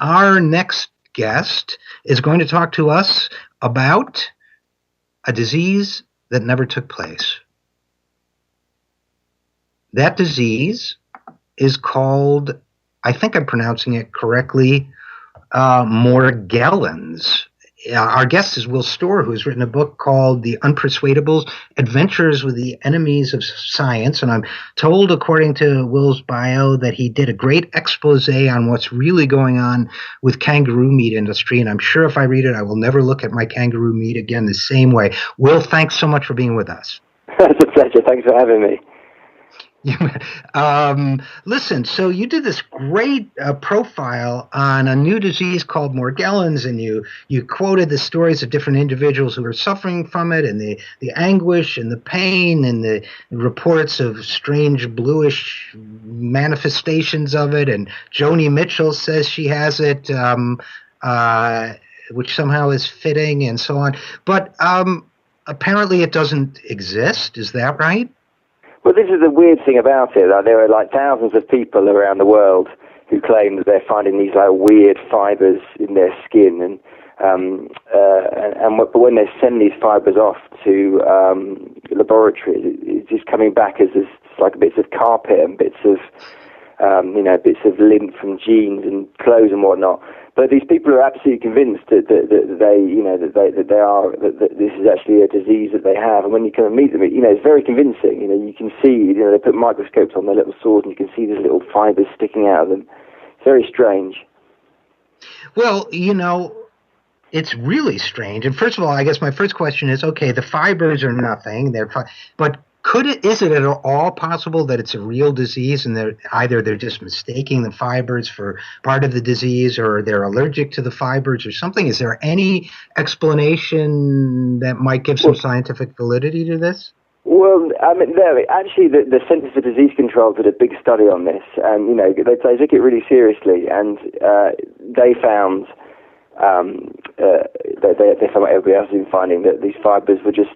our next guest is going to talk to us about a disease that never took place. That disease is called, I think I'm pronouncing it correctly, Morgellons. Our guest is Will Storr, who has written a book called The Unpersuadables, Adventures with the Enemies of Science. And I'm told, according to Will's bio, that he did a great expose on what's really going on with kangaroo meat industry. And I'm sure if I read it, I will never look at my kangaroo meat again the same way. Will, thanks so much for being with us. It's a pleasure. Thanks for having me. Listen, so you did this great profile on a new disease called Morgellons, and you quoted the stories of different individuals who are suffering from it, and the anguish and the pain and the reports of strange bluish manifestations of it. And Joni Mitchell says she has it, which somehow is fitting, and so on. But apparently it doesn't exist. Is that right? Well, this is the weird thing about it. There are like thousands of people around the world who claim that they're finding these like weird fibers in their skin, but when they send these fibers off to laboratories, it's just coming back as this like bits of carpet and bits of bits of lint from jeans and clothes and whatnot. But these people are absolutely convinced that this is actually a disease that they have. And when you kind of meet them, it's very convincing. You can see, they put microscopes on their little swords, and you can see these little fibers sticking out of them. It's very strange. Well, it's really strange. And first of all, I guess my first question is, okay, the fibers are nothing. But is it at all possible that it's a real disease and they're just mistaking the fibers for part of the disease, or they're allergic to the fibers or something? Is there any explanation that might give some scientific validity to this? Well, actually, the Centers for Disease Control did a big study on this, and they took it really seriously, and they found they found what everybody else has been finding, that these fibers were just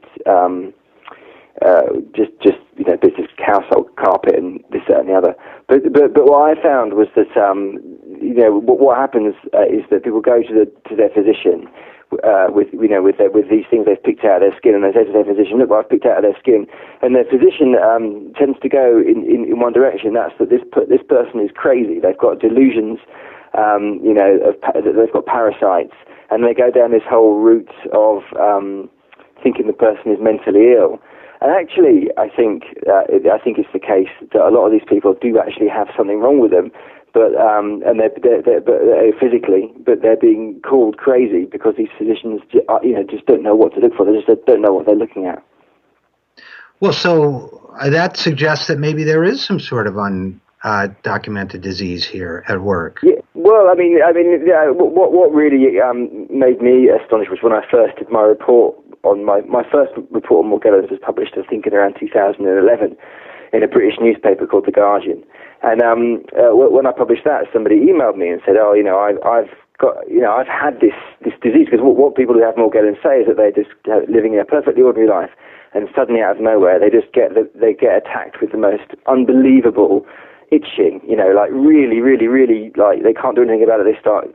bits of household carpet and this, that, and the other. But what I found was that what happens is that people go to their physician with these things they've picked out of their skin, and they say to their physician, "Look what I've picked out of their skin," and their physician tends to go in one direction. That's that this person is crazy. They've got delusions, they've got parasites, and they go down this whole route of thinking the person is mentally ill. And actually, I think it's the case that a lot of these people do actually have something wrong with them, but they're physically, but they're being called crazy because these physicians, just don't know what to look for. They just don't know what they're looking at. Well, so that suggests that maybe there is some sort of undocumented disease here at work. Yeah. Well, what really made me astonished was when I first did my report. My first report on Morgellons was published, I think, in around 2011 in a British newspaper called The Guardian. And when I published that, somebody emailed me and said, I've had this disease, because what people who have Morgellons say is that they're just living a perfectly ordinary life, and suddenly out of nowhere they just get attacked with the most unbelievable itching, like really, really, really, like they can't do anything about it. They start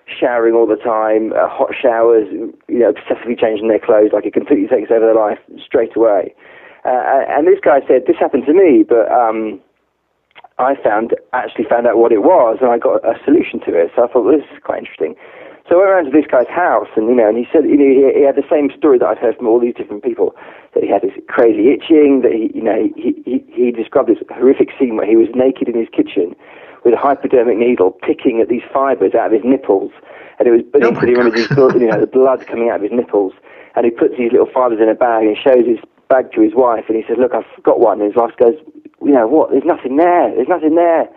showering all the time, hot showers, obsessively changing their clothes, like it completely takes over their life straight away. And this guy said, this happened to me, but I found out what it was, and I got a solution to it. So I thought, well, this is quite interesting. So I went around to this guy's house, and and he said, he had the same story that I'd heard from all these different people, that he had this crazy itching, that he described this horrific scene where he was naked in his kitchen with a hypodermic needle picking at these fibers out of his nipples, and it was bleeding. So he remembers the blood coming out of his nipples, and he puts these little fibers in a bag and shows his bag to his wife, and he says, "Look, I've got one." And his wife goes, "What? There's nothing there. There's nothing there."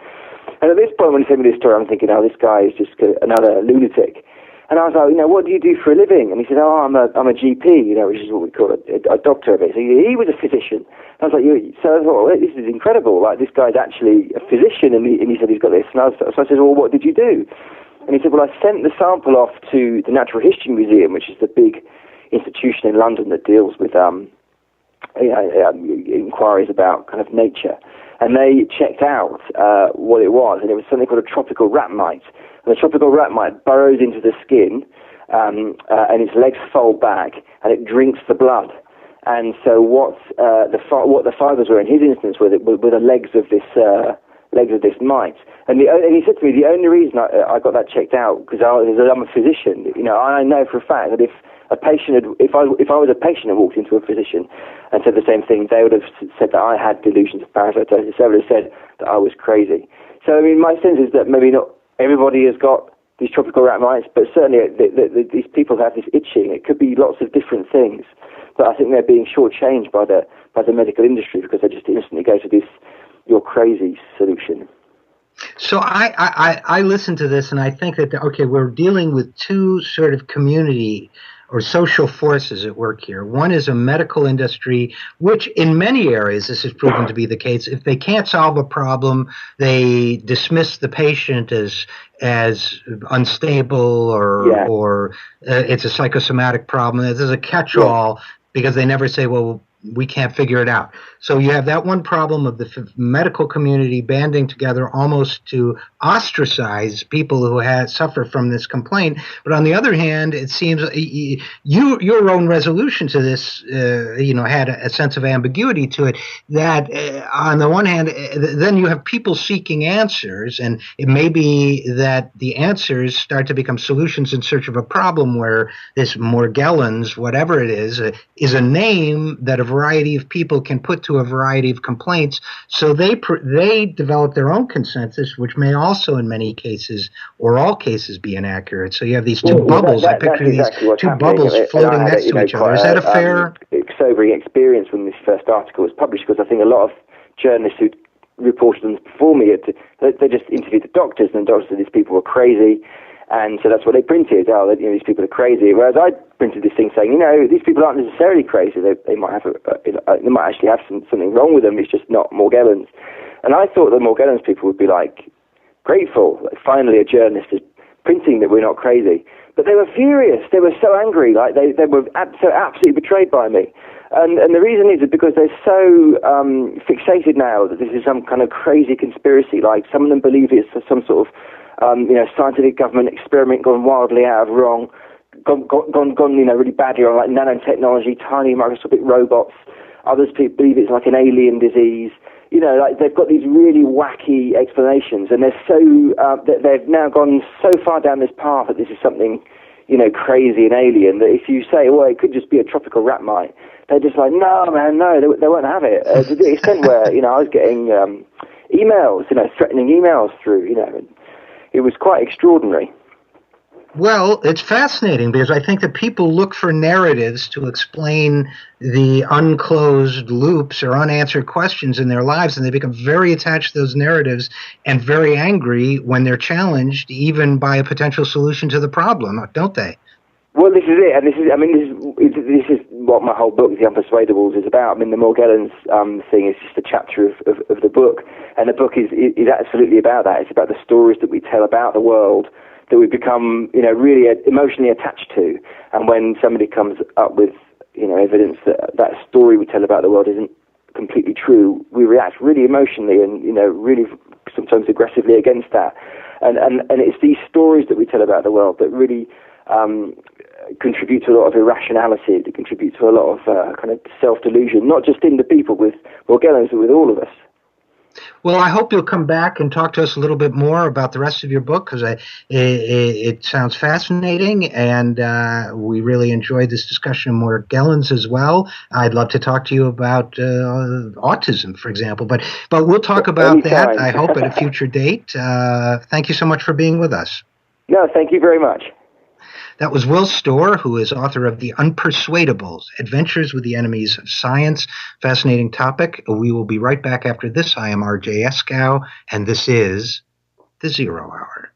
And at this point, when he told me this story, I'm thinking, "Oh, this guy is just another lunatic." And I was like, "What do you do for a living?" And he said, "Oh, I'm a GP, which is what we call a doctor of it." So he was a physician. And I was like, so I thought, well, this is incredible. Like, this guy's actually a physician, and he said he's got this. And so I said, "Well, what did you do?" And he said, "Well, I sent the sample off to the Natural History Museum, which is the big institution in London that deals with inquiries about kind of nature. and they checked out what it was, and it was something called a tropical rat mite. And the tropical rat mite burrows into the skin, and its legs fold back, and it drinks the blood. And so what the fibers were in his instance were the legs of this mite. And he said to me, the only reason I got that checked out, because I'm a physician, I know for a fact that if I was a patient and walked into a physician and said the same thing, they would have said that I had delusions of parasitosis. They would have said that I was crazy. So, I mean, my sense is that maybe not everybody has got these tropical rat mites, but certainly these people have this itching. It could be lots of different things, but I think they're being shortchanged by the medical industry because they just instantly go to this "you're crazy" solution. So I listen to this and I think that, okay, we're dealing with two sort of community or social forces at work here. One is a medical industry, which in many areas this has proven to be the case. If they can't solve a problem, they dismiss the patient as unstable or it's a psychosomatic problem. There's a catch-all because they never say, well, we can't figure it out. So you have that one problem of the medical community banding together almost to ostracize people who suffer from this complaint. But on the other hand, it seems your own resolution to this, had a sense of ambiguity to it. That on the one hand, then you have people seeking answers, and it may be that the answers start to become solutions in search of a problem. Where this Morgellons, whatever it is a name that a variety of people can put to a variety of complaints. So they develop their own consensus, which may also in many cases or all cases be inaccurate. So you have these two bubbles. I picture exactly these two bubbles floating next to each other. Is that a fair? Sobering experience when this first article was published, because I think a lot of journalists who reported them before me, they just interviewed the doctors, and the doctors said these people were crazy. And so that's what they printed. These people are crazy. Whereas I printed this thing saying, these people aren't necessarily crazy. They might have, they might actually have something wrong with them. It's just not Morgellons. And I thought the Morgellons people would be grateful. Finally, a journalist is printing that we're not crazy. But they were furious. They were so angry. They were so absolutely betrayed by me. And the reason is because they're so fixated now that this is some kind of crazy conspiracy. Some of them believe it's some sort of scientific government experiment gone wildly out of wrong, gone, really badly wrong, like nanotechnology, tiny microscopic robots. Others believe it's like an alien disease. They've got these really wacky explanations, and they're so they've now gone so far down this path that this is something, crazy and alien, that if you say, well, it could just be a tropical rat mite, they're just like, no, man, no, they won't have it. To the extent where, I was getting emails, threatening emails through, it was quite extraordinary. Well, it's fascinating because I think that people look for narratives to explain the unclosed loops or unanswered questions in their lives, and they become very attached to those narratives and very angry when they're challenged, even by a potential solution to the problem, don't they? Well, this is it, and this is what my whole book, The Unpersuadables, is about. The Morgellons thing is just a chapter of the book, and the book is absolutely about that. It's about the stories that we tell about the world that we become, really emotionally attached to, and when somebody comes up with, evidence that story we tell about the world isn't completely true, we react really emotionally and, really sometimes aggressively against that. And it's these stories that we tell about the world that really contribute to a lot of irrationality, that contribute to a lot of kind of self-delusion, not just in the people with Morgellons, but with all of us. Well, I hope you'll come back and talk to us a little bit more about the rest of your book, because it sounds fascinating, and we really enjoyed this discussion of Morgellons as well. I'd love to talk to you about autism, for example, but we'll talk about anytime. that, I hope, at a future date. Thank you so much for being with us. No, thank you very much. That was Will Storr, who is author of The Unpersuadables, Adventures with the Enemies of Science. Fascinating topic. We will be right back after this. I am R.J. Eskow, and this is The Zero Hour.